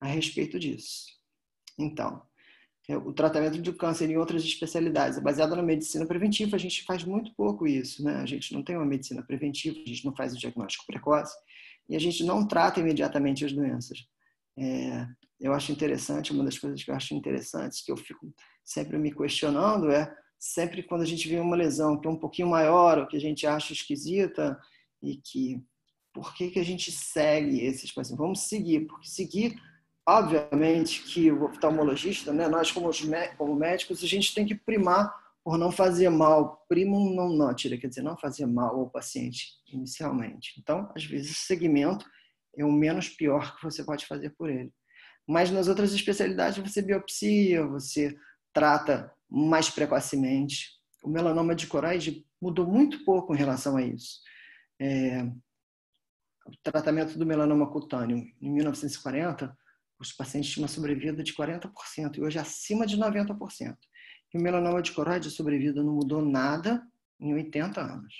a respeito disso. Então, o tratamento do câncer em outras especialidades é baseado na medicina preventiva. A gente faz muito pouco isso, né? A gente não tem uma medicina preventiva, a gente não faz o diagnóstico precoce e a gente não trata imediatamente as doenças. Eu acho interessante, uma das coisas que eu acho interessantes, que eu fico sempre me questionando, é sempre quando a gente vê uma lesão que é um pouquinho maior, ou que a gente acha esquisita, e que por que a gente segue esses pacientes? Vamos seguir, porque seguir, obviamente, que o oftalmologista, né, nós como médicos, a gente tem que primar por não fazer mal. Primum non nocere, quer dizer, não fazer mal ao paciente inicialmente. Então, às vezes, o segmento é o menos pior que você pode fazer por ele. Mas nas outras especialidades você biopsia, você trata mais precocemente. O melanoma de coroide mudou muito pouco em relação a isso. O tratamento do melanoma cutâneo, em 1940, os pacientes tinham uma sobrevida de 40%, e hoje acima de 90%. E o melanoma de coroide, a sobrevida não mudou nada em 80 anos.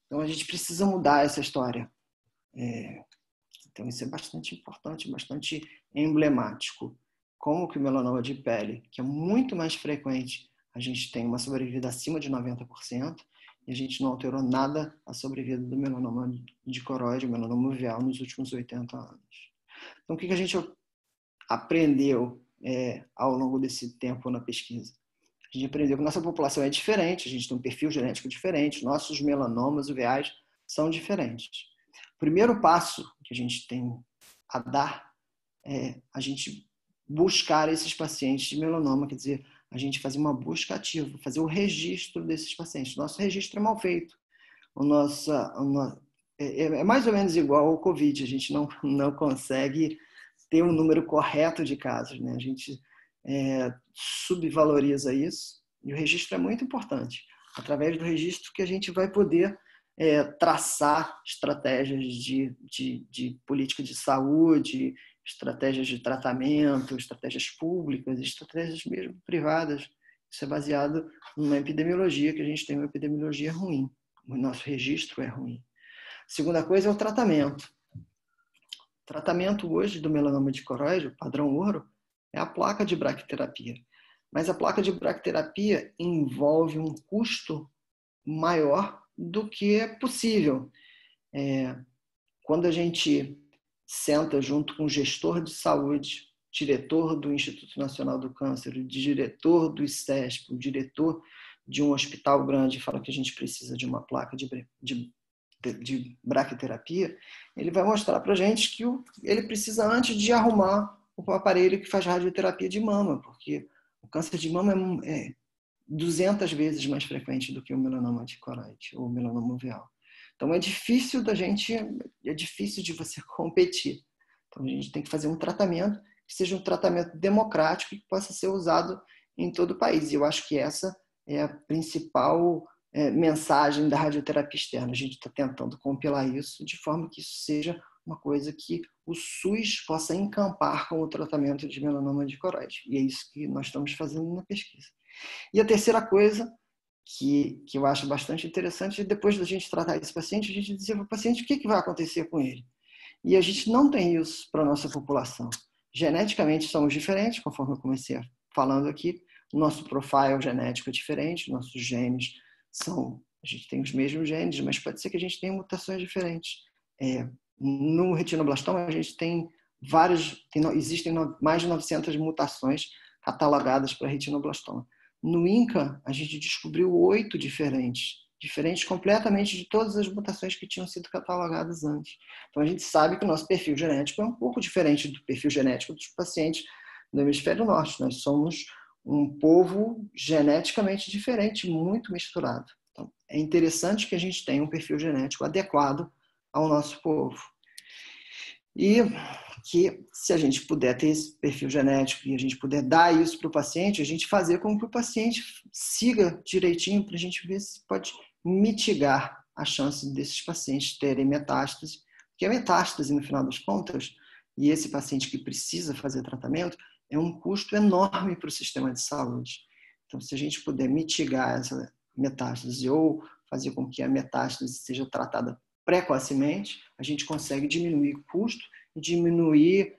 Então a gente precisa mudar essa história. Então isso é bastante importante, bastante emblemático. Como que o melanoma de pele, que é muito mais frequente, a gente tem uma sobrevida acima de 90%, e a gente não alterou nada a sobrevida do melanoma de coroide, o melanoma uveal, nos últimos 80 anos. Então, o que a gente aprendeu ao longo desse tempo na pesquisa? A gente aprendeu que nossa população é diferente, a gente tem um perfil genético diferente, nossos melanomas uveais são diferentes. O primeiro passo que a gente tem a dar é a gente buscar esses pacientes de melanoma, quer dizer, a gente fazer uma busca ativa, fazer o registro desses pacientes. Nosso registro é mal feito. É mais ou menos igual ao Covid, a gente não consegue ter um número correto de casos, né? A gente subvaloriza isso, e o registro é muito importante. Através do registro que a gente vai poder traçar estratégias de política de saúde, estratégias de tratamento, estratégias públicas, estratégias mesmo privadas. Isso é baseado numa epidemiologia, que a gente tem uma epidemiologia ruim. O nosso registro é ruim. A segunda coisa é o tratamento. O tratamento hoje do melanoma de coroide, o padrão ouro, é a placa de braquiterapia. Mas a placa de braquiterapia envolve um custo maior do que é possível. Quando a gente senta junto com o gestor de saúde, diretor do Instituto Nacional do Câncer, o diretor do ICESP, o diretor de um hospital grande, e fala que a gente precisa de uma placa de braquiterapia, ele vai mostrar para a gente que ele precisa antes de arrumar o aparelho que faz radioterapia de mama, porque o câncer de mama é 200 vezes mais frequente do que o melanoma de coroide ou o melanoma uveal. Então é difícil de você competir. Então a gente tem que fazer um tratamento que seja um tratamento democrático e que possa ser usado em todo o país. E eu acho que essa é a principal mensagem da radioterapia externa. A gente está tentando compilar isso de forma que isso seja uma coisa que o SUS possa encampar com o tratamento de melanoma de coroide. E é isso que nós estamos fazendo na pesquisa. E a terceira coisa que eu acho bastante interessante, depois da gente tratar esse paciente, a gente dizer para o paciente o que vai acontecer com ele. E a gente não tem isso para a nossa população. Geneticamente somos diferentes, conforme eu comecei falando aqui. Nosso profile genético é diferente, nossos genes são A gente tem os mesmos genes, mas pode ser que a gente tenha mutações diferentes. No retinoblastoma, a gente tem existem mais de 900 mutações catalogadas para retinoblastoma. No INCA, a gente descobriu 8 diferentes completamente de todas as mutações que tinham sido catalogadas antes. Então, a gente sabe que o nosso perfil genético é um pouco diferente do perfil genético dos pacientes do hemisfério norte. Nós somos um povo geneticamente diferente, muito misturado. Então, é interessante que a gente tenha um perfil genético adequado ao nosso povo. E que, se a gente puder ter esse perfil genético e a gente puder dar isso para o paciente, a gente fazer com que o paciente siga direitinho para a gente ver se pode mitigar a chance desses pacientes terem metástase. Porque a metástase, no final das contas, e esse paciente que precisa fazer tratamento, é um custo enorme para o sistema de saúde. Então, se a gente puder mitigar essa metástase ou fazer com que a metástase seja tratada precocemente, a gente consegue diminuir o custo, diminuir,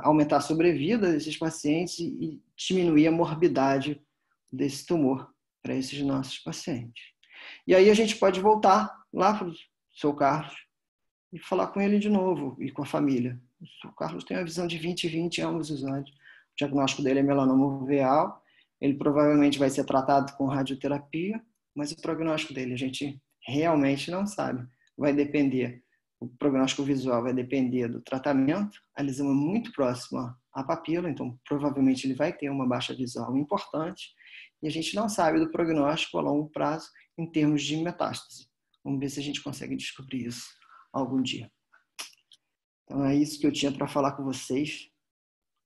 aumentar a sobrevida desses pacientes e diminuir a morbidade desse tumor para esses nossos pacientes. E aí a gente pode voltar lá para o seu Carlos e falar com ele de novo e com a família. O Carlos tem uma visão de 20/20 em ambos os olhos. O diagnóstico dele é melanoma uveal. Ele provavelmente vai ser tratado com radioterapia, mas o prognóstico dele a gente realmente não sabe. Vai depender, o prognóstico visual vai depender do tratamento. A lesão é muito próxima à papila, então provavelmente ele vai ter uma baixa visual importante. E a gente não sabe do prognóstico a longo prazo em termos de metástase. Vamos ver se a gente consegue descobrir isso algum dia. Então é isso que eu tinha para falar com vocês.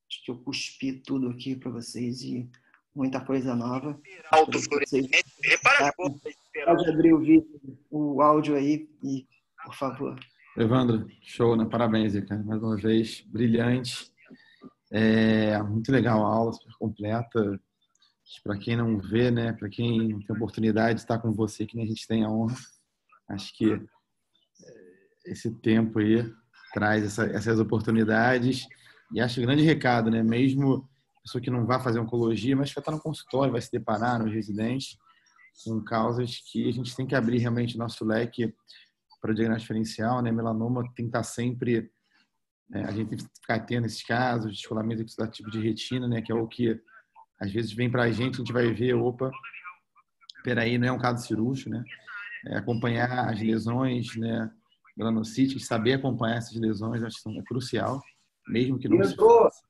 Acho que eu cuspi tudo aqui para vocês e muita coisa nova. Pode abrir o áudio aí, e, por favor. Evandro, show, né? Parabéns, cara. Mais uma vez, brilhante. Muito legal a aula, super completa. Para quem não vê, né? Para quem não tem oportunidade de estar com você, que nem a gente tem a honra, acho que esse tempo aí traz essas oportunidades. E acho grande recado, né? Mesmo a pessoa que não vai fazer oncologia, mas vai estar no consultório, vai se deparar nos residentes com causas que a gente tem que abrir realmente nosso leque para o diagnóstico diferencial, né? Melanoma tem que estar sempre... a gente tem que ficar atento a esses casos, descolamento oxidativo de retina, né? Que é o que às vezes vem para a gente vai ver, opa, peraí, não é um caso cirúrgico, né? Acompanhar as lesões, né? Melanocíticas, saber acompanhar essas lesões, acho que é crucial, mesmo que não se faça,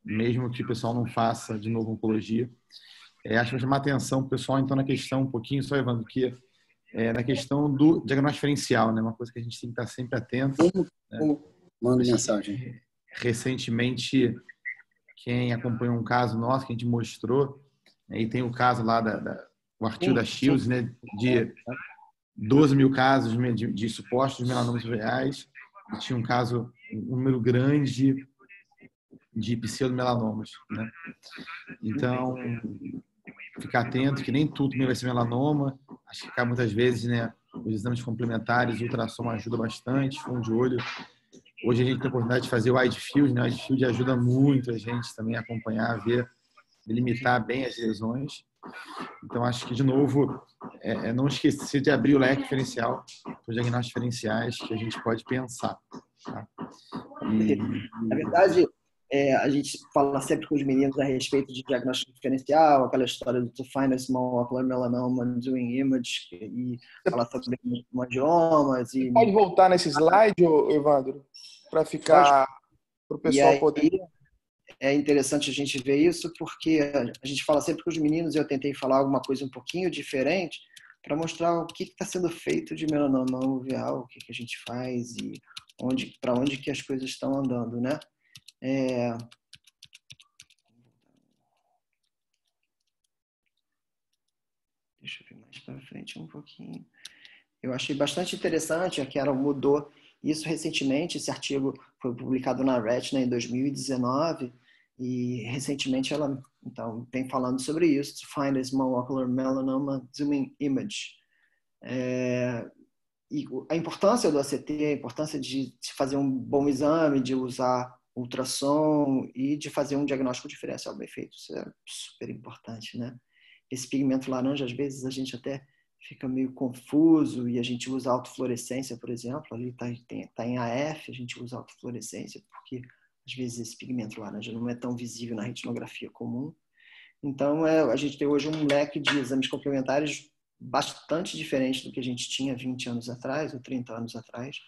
mesmo que o pessoal não faça de novo oncologia. Acho que vai chamar atenção o pessoal, então, na questão, um pouquinho só, Evandro, que na questão do diagnóstico diferencial, né? Uma coisa que a gente tem que estar sempre atento. Né? Manda mensagem. Recentemente, quem acompanhou um caso nosso que a gente mostrou, e tem o caso lá o artigo da Shields, né? De 12 mil casos de supostos melanomas uveais, e tinha um número grande de pseudomelanomas, né? Então, ficar atento que nem tudo vai ser melanoma. Acho que acaba muitas vezes, né? Os exames complementares, o ultrassom ajuda bastante, fundo de olho. Hoje a gente tem a oportunidade de fazer o wide field, né? O wide field ajuda muito a gente também a acompanhar, a ver, delimitar bem as lesões. Então, acho que, de novo, não esquecer de abrir o leque diferencial para os diagnósticos diferenciais que a gente pode pensar. Tá? Na verdade, a gente fala sempre com os meninos a respeito de diagnóstico diferencial, aquela história do to find a small ocular melanoma doing image, e falar também de hemangiomas. Você pode voltar nesse slide, Evandro, para ficar para o pessoal poder... É interessante a gente ver isso, porque a gente fala sempre com os meninos, e eu tentei falar alguma coisa um pouquinho diferente, para mostrar o que está sendo feito de melanoma uveal, o que a gente faz e para onde que as coisas estão andando, né? Deixa eu ver mais para frente um pouquinho. Eu achei bastante interessante, a Carol mudou isso recentemente, esse artigo foi publicado na Retina em 2019, e recentemente ela então vem falando sobre isso, to find a small ocular melanoma zooming image. E a importância do ACT, a importância de fazer um bom exame, de usar ultrassom e de fazer um diagnóstico diferencial bem feito. Isso é super importante, né? Esse pigmento laranja, às vezes, a gente até fica meio confuso e a gente usa autofluorescência, por exemplo, ali tá em AF, a gente usa autofluorescência porque às vezes esse pigmento laranja não é tão visível na retinografia comum. Então, a gente tem hoje um leque de exames complementares bastante diferente do que a gente tinha 20 anos atrás ou 30 anos atrás,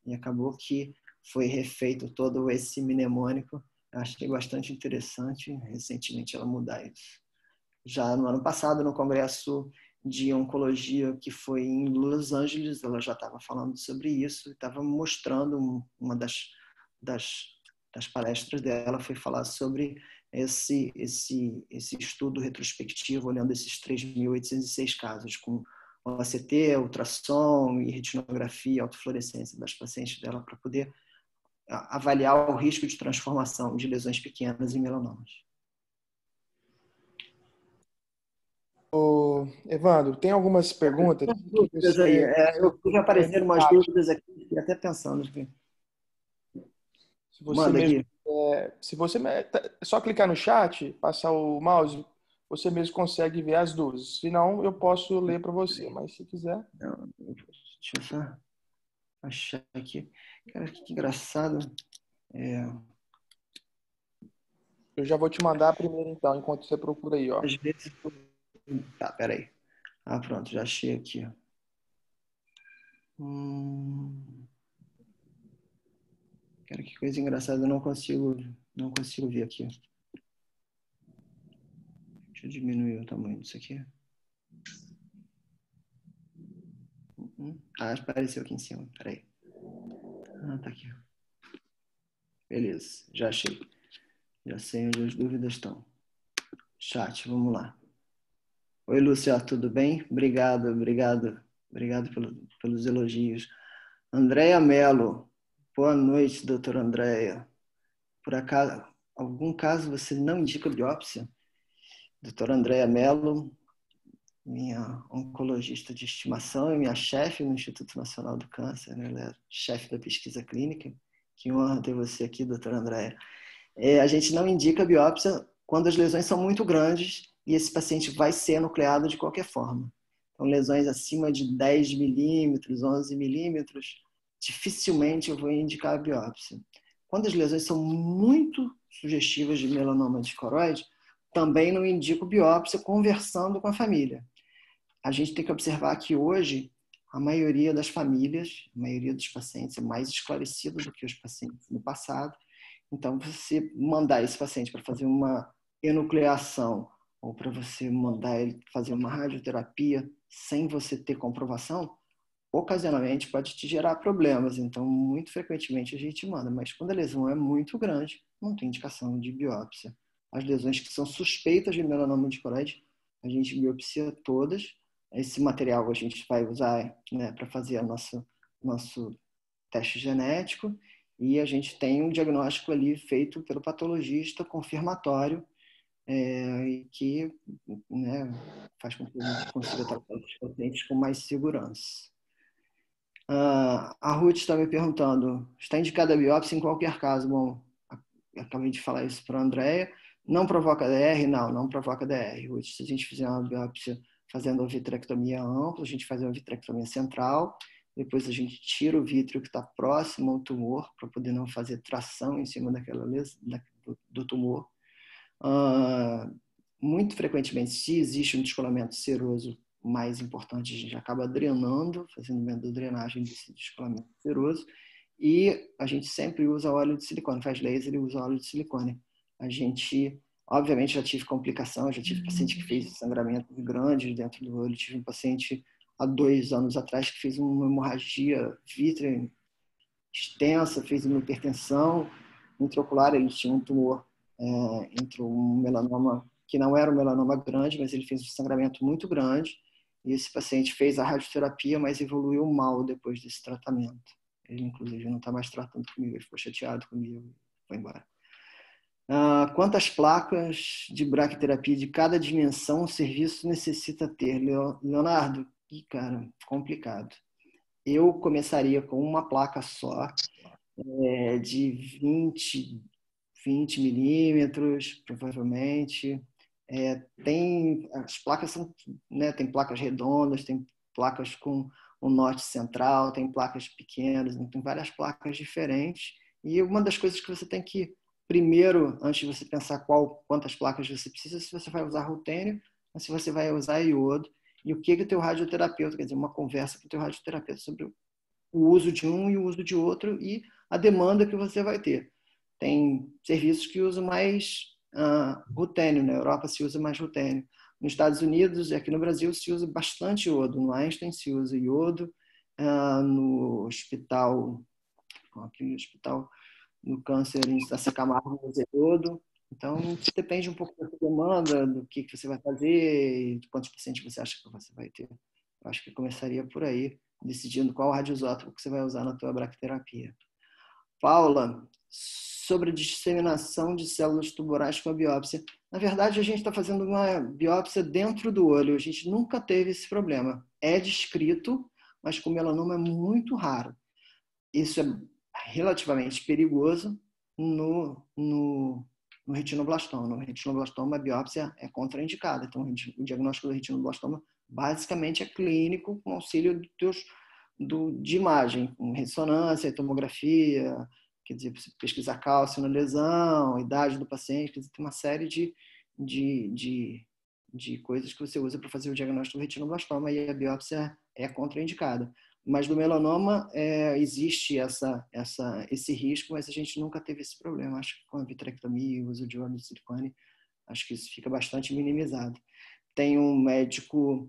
e acabou que foi refeito todo esse mnemônico. Achei bastante interessante recentemente ela mudar isso. Já no ano passado, no Congresso de Oncologia, que foi em Los Angeles, ela já estava falando sobre isso, estava mostrando uma das palestras dela, foi falar sobre esse estudo retrospectivo, olhando esses 3.806 casos, com OCT, ultrassom e retinografia, autofluorescência das pacientes dela, para poder avaliar o risco de transformação de lesões pequenas em melanomas. Evandro, tem algumas perguntas que dúvidas aí. Eu fui aparecendo umas dúvidas aqui, fiquei até pensando. Se você Manda mesmo, aqui. se você só clicar no chat, passar o mouse, você mesmo consegue ver as dúvidas. Se não, eu posso ler para você, mas se quiser. Deixa eu só achar aqui. Cara, que engraçado. Eu já vou te mandar a primeira então, enquanto você procura aí, ó. Às vezes. Tá, peraí. Pronto, já achei aqui. Cara, que coisa engraçada, eu não consigo ver aqui. Deixa eu diminuir o tamanho disso aqui. Apareceu aqui em cima, peraí. Tá aqui. Beleza, já achei. Já sei onde as dúvidas estão. Chat, vamos lá. Oi, Lúcia, tudo bem? Obrigado pelos elogios. Andréia Mello. Boa noite, doutora Andréia. Por acaso, algum caso você não indica biópsia? Doutora Andréia Mello, minha oncologista de estimação e minha chefe no Instituto Nacional do Câncer, né? Ela é chefe da pesquisa clínica. Que honra ter você aqui, doutora Andréia. A gente não indica biópsia quando as lesões são muito grandes e esse paciente vai ser nucleado de qualquer forma. Então, lesões acima de 10 milímetros, 11 milímetros, dificilmente eu vou indicar a biópsia. Quando as lesões são muito sugestivas de melanoma de coroide, também não indico biópsia conversando com a família. A gente tem que observar que hoje a maioria das famílias, a maioria dos pacientes é mais esclarecida do que os pacientes no passado. Então, você mandar esse paciente para fazer uma enucleação ou para você mandar ele fazer uma radioterapia sem você ter comprovação, ocasionalmente pode te gerar problemas. Então, muito frequentemente a gente manda, mas quando a lesão é muito grande, não tem indicação de biópsia. As lesões que são suspeitas de melanoma de coroide, a gente biopsia todas. Esse material a gente vai usar, né, para fazer nosso teste genético. E a gente tem um diagnóstico ali feito pelo patologista confirmatório, e que, né, faz com que a gente consiga tratar os pacientes com mais segurança. A Ruth está me perguntando, está indicada a biópsia em qualquer caso? Bom, eu acabei de falar isso para a Andréia. Não provoca DR? Não provoca DR, Ruth. Se a gente fizer uma biópsia fazendo uma vitrectomia ampla, a gente faz uma vitrectomia central, depois a gente tira o vítreo que está próximo ao tumor, para poder não fazer tração em cima do tumor. Muito frequentemente, se existe um descolamento seroso mais importante, a gente acaba drenando, fazendo endodrenagem desse descolamento seroso, e a gente sempre usa óleo de silicone, faz laser e usa óleo de silicone. A gente, obviamente, já tive complicação, já tive paciente que fez sangramentos grandes dentro do olho, tive um paciente há 2 anos atrás que fez uma hemorragia vítrea extensa, fez uma hipertensão intraocular, ele tinha um tumor entre um melanoma que não era um melanoma grande, mas ele fez um sangramento muito grande, e esse paciente fez a radioterapia, mas evoluiu mal depois desse tratamento. Ele, inclusive, não está mais tratando comigo, ele ficou chateado comigo e foi embora. Quantas placas de braquiterapia de cada dimensão o serviço necessita ter? Leonardo, cara, complicado. Eu começaria com uma placa só, de 20 milímetros, provavelmente. As placas são, né, tem placas redondas, tem placas com o norte central, tem placas pequenas, tem várias placas diferentes. E uma das coisas que você tem que, primeiro, antes de você pensar quantas placas você precisa, se você vai usar rutênio ou se você vai usar iodo, e o que o teu radioterapeuta, quer dizer, uma conversa com o teu radioterapeuta sobre o uso de um e o uso de outro e a demanda que você vai ter. Tem serviços que usam mais rutênio, na Europa se usa mais rutênio. Nos Estados Unidos e aqui no Brasil se usa bastante iodo. No Einstein se usa iodo, no hospital, aqui no hospital no câncer em Santa Camargo usa iodo. Então, depende um pouco da sua demanda, do que você vai fazer, de quantos pacientes você acha que você vai ter. Eu acho que começaria por aí, decidindo qual radioisótopo que você vai usar na tua bracterapia. Paula, sobre a disseminação de células tumorais com a biópsia. Na verdade, a gente está fazendo uma biópsia dentro do olho. A gente nunca teve esse problema. É descrito, mas com melanoma é muito raro. Isso é relativamente perigoso no retinoblastoma. No retinoblastoma, a biópsia é contraindicada. Então, o diagnóstico do retinoblastoma basicamente é clínico, com auxílio de imagem, com ressonância, tomografia, quer dizer, pesquisar cálcio na lesão, idade do paciente, quer dizer, tem uma série de coisas que você usa para fazer o diagnóstico do retinoblastoma e a biópsia é contraindicada. Mas do melanoma existe esse risco, mas a gente nunca teve esse problema. Acho que com a vitrectomia e o uso de óleo de silicone, acho que isso fica bastante minimizado. Tem um médico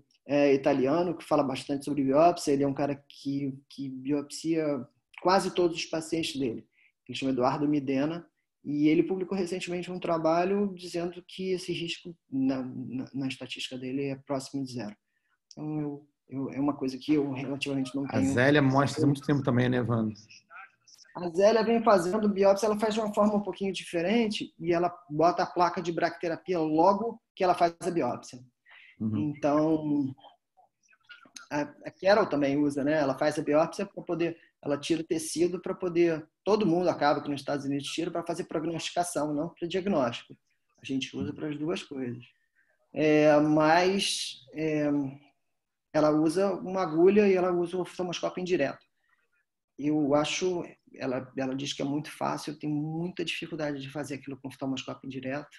italiano que fala bastante sobre biópsia. Ele é um cara que biopsia quase todos os pacientes dele. Ele chama Eduardo Midena. E ele publicou recentemente um trabalho dizendo que esse risco na estatística dele é próximo de zero. Então, é uma coisa que eu relativamente não tenho. A Zélia mostra há muito tempo também, né, Wanda? A Zélia vem fazendo biópsia, ela faz de uma forma um pouquinho diferente e ela bota a placa de bracterapia logo que ela faz a biópsia. Uhum. Então, a Carol também usa, né? Ela faz a biópsia para poder, ela tira o tecido para poder, todo mundo acaba que nos Estados Unidos tira para fazer prognosticação, não para diagnóstico. A gente usa para as duas coisas. Mas ela usa uma agulha e ela usa o oftalmoscópio indireto. Eu acho, ela diz que é muito fácil, eu tenho muita dificuldade de fazer aquilo com oftalmoscópio indireto.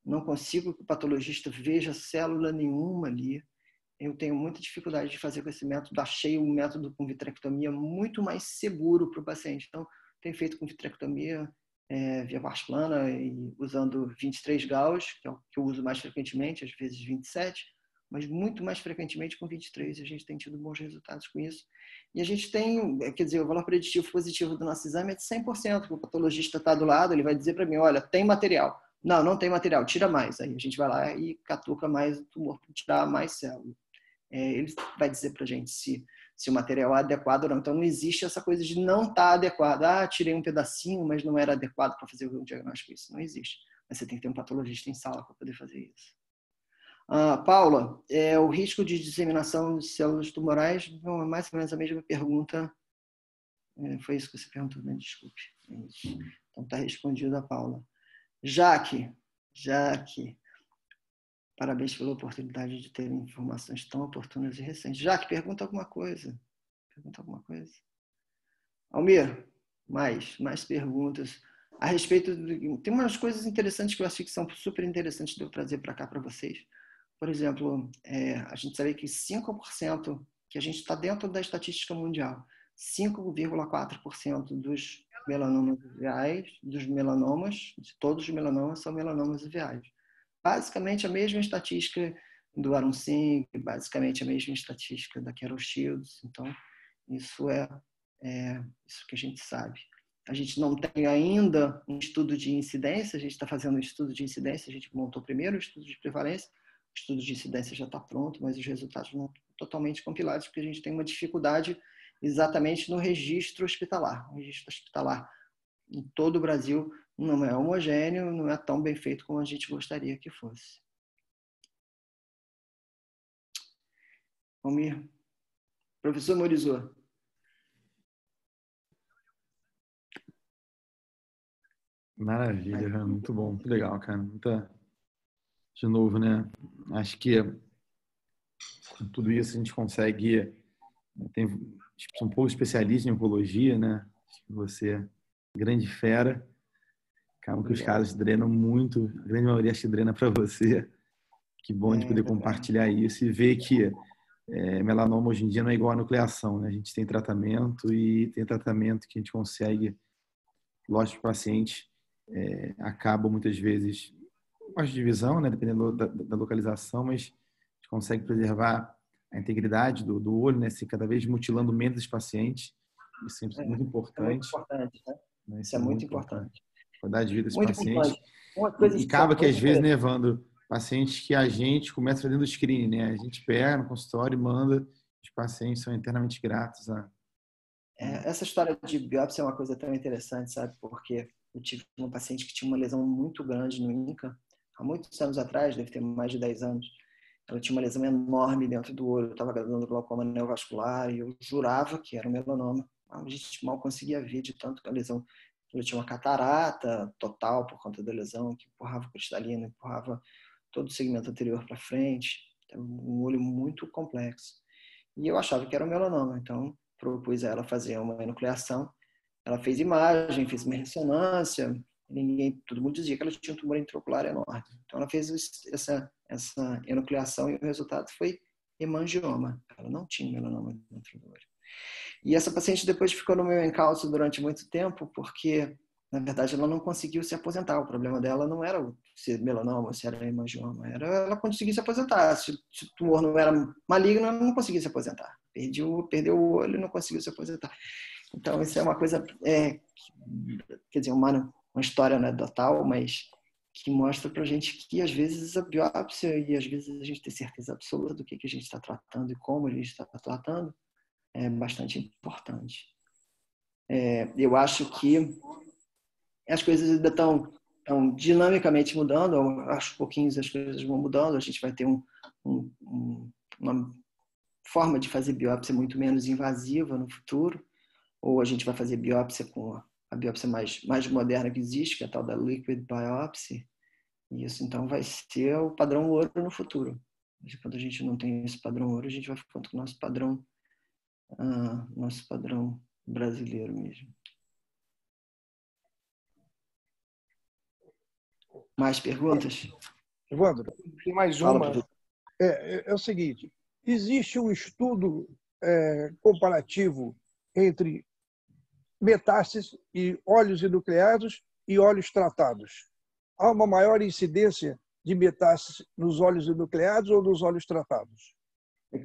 Não consigo que o patologista veja célula nenhuma ali. Eu tenho muita dificuldade de fazer com esse método. Achei o método com vitrectomia muito mais seguro para o paciente. Então, tenho feito com vitrectomia via pars plana e usando 23 Gauss, que é o que eu uso mais frequentemente, às vezes 27, mas muito mais frequentemente com 23. A gente tem tido bons resultados com isso. E a gente tem, quer dizer, o valor preditivo positivo do nosso exame é de 100%. O patologista está do lado, ele vai dizer para mim, olha, tem material. Não, não tem material, tira mais. Aí a gente vai lá e catuca mais o tumor para tirar mais célula. Ele vai dizer para a gente se o material é adequado ou não. Então, não existe essa coisa de não estar adequado. Tirei um pedacinho, mas não era adequado para fazer o diagnóstico. Isso não existe. Mas você tem que ter um patologista em sala para poder fazer isso. Paula, o risco de disseminação de células tumorais, não, é mais ou menos a mesma pergunta. Foi isso que você perguntou, né? Desculpe. Então, está respondido a Paula. Jaque, parabéns pela oportunidade de ter informações tão oportunas e recentes. Jaque, pergunta alguma coisa. Almir, mais perguntas. A respeito tem umas coisas interessantes que eu acho que são super interessantes de eu trazer para cá para vocês. Por exemplo, a gente sabe que 5%, que a gente está dentro da estatística mundial, 5,4% dos melanomas uveais, de todos os melanomas, são melanomas uveais. Basicamente a mesma estatística do Arun Singh, basicamente a mesma estatística da Carol Shields. Então, isso é isso que a gente sabe. A gente não tem ainda um estudo de incidência, a gente está fazendo um estudo de incidência, a gente montou primeiro o estudo de prevalência, o estudo de incidência já está pronto, mas os resultados não estão totalmente compilados, porque a gente tem uma dificuldade exatamente no registro hospitalar. O registro hospitalar em todo o Brasil não é homogêneo, não é tão bem feito como a gente gostaria que fosse. Almir. Professor Morizot. Maravilha, muito bom, muito legal, cara. De novo, né? Acho que Com tudo isso a gente consegue... são poucos especialistas em oncologia, né? Acho que você é grande fera. Acaba que os caras drenam muito, a grande maioria acho que drena para você. Que bom de poder compartilhar isso e ver que melanoma hoje em dia não é igual a nucleação, né? A gente tem tratamento e tem tratamento que a gente consegue, lógico, os pacientes acabam muitas vezes com divisão, né? Dependendo da localização, mas a gente consegue preservar a integridade do olho, né? Se cada vez mutilando menos os pacientes. Isso é muito importante. É muito importante, né? Isso é muito importante. Qualidade de vida desse Muito paciente. importante. E acaba que, às vezes, né, Evandro, pacientes que a gente começa fazendo screening, né? A gente pega no consultório e manda, os pacientes são eternamente gratos a... Essa história de biópsia é uma coisa tão interessante, sabe? Porque eu tive uma paciente que tinha uma lesão muito grande no INCA, há muitos anos atrás, deve ter mais de 10 anos. Ela tinha uma lesão enorme dentro do olho, estava dando glaucoma neovascular e eu jurava que era um melanoma. A gente mal conseguia ver de tanto que a lesão... Ela tinha uma catarata total por conta da lesão, que empurrava o cristalino, empurrava todo o segmento anterior para frente. Então, um olho muito complexo. E eu achava que era um melanoma, então propus a ela fazer uma enucleação. Ela fez imagem, fez uma ressonância, todo mundo dizia que ela tinha um tumor intraocular enorme. Então ela fez essa enucleação e o resultado foi hemangioma. Ela não tinha melanoma dentro do olho. E essa paciente depois ficou no meu encalço durante muito tempo, porque, na verdade, ela não conseguiu se aposentar. O problema dela não era se melanoma, se era hemangioma, era ela conseguir se aposentar. Se o tumor não era maligno, ela não conseguia se aposentar. Perdeu o olho e não conseguiu se aposentar. Então, isso é uma coisa, quer dizer, uma história anedotal, mas que mostra pra gente que, às vezes, a biópsia e, às vezes, a gente ter certeza absoluta do que a gente está tratando e como a gente está tratando, é bastante importante. Eu acho que as coisas ainda estão dinamicamente mudando, aos pouquinhos as coisas vão mudando, a gente vai ter uma forma de fazer biópsia muito menos invasiva no futuro, ou a gente vai fazer biópsia com a biópsia mais moderna que existe, que é a tal da liquid biopsy, e isso então vai ser o padrão ouro no futuro. Mas quando a gente não tem esse padrão ouro, a gente vai ficar com o nosso padrão brasileiro mesmo. Mais perguntas? Evandro, tem mais uma. É o seguinte, existe um estudo comparativo entre metástases e óleos enucleados e óleos tratados. Há uma maior incidência de metástases nos óleos enucleados ou nos óleos tratados?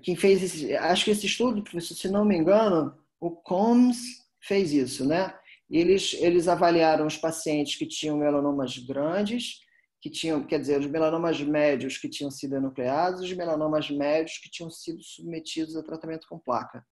Quem fez acho que esse estudo, se não me engano, o Combs fez isso, né? Eles avaliaram os pacientes que tinham melanomas grandes, quer dizer, os melanomas médios que tinham sido enucleados, os melanomas médios que tinham sido submetidos a tratamento com placa.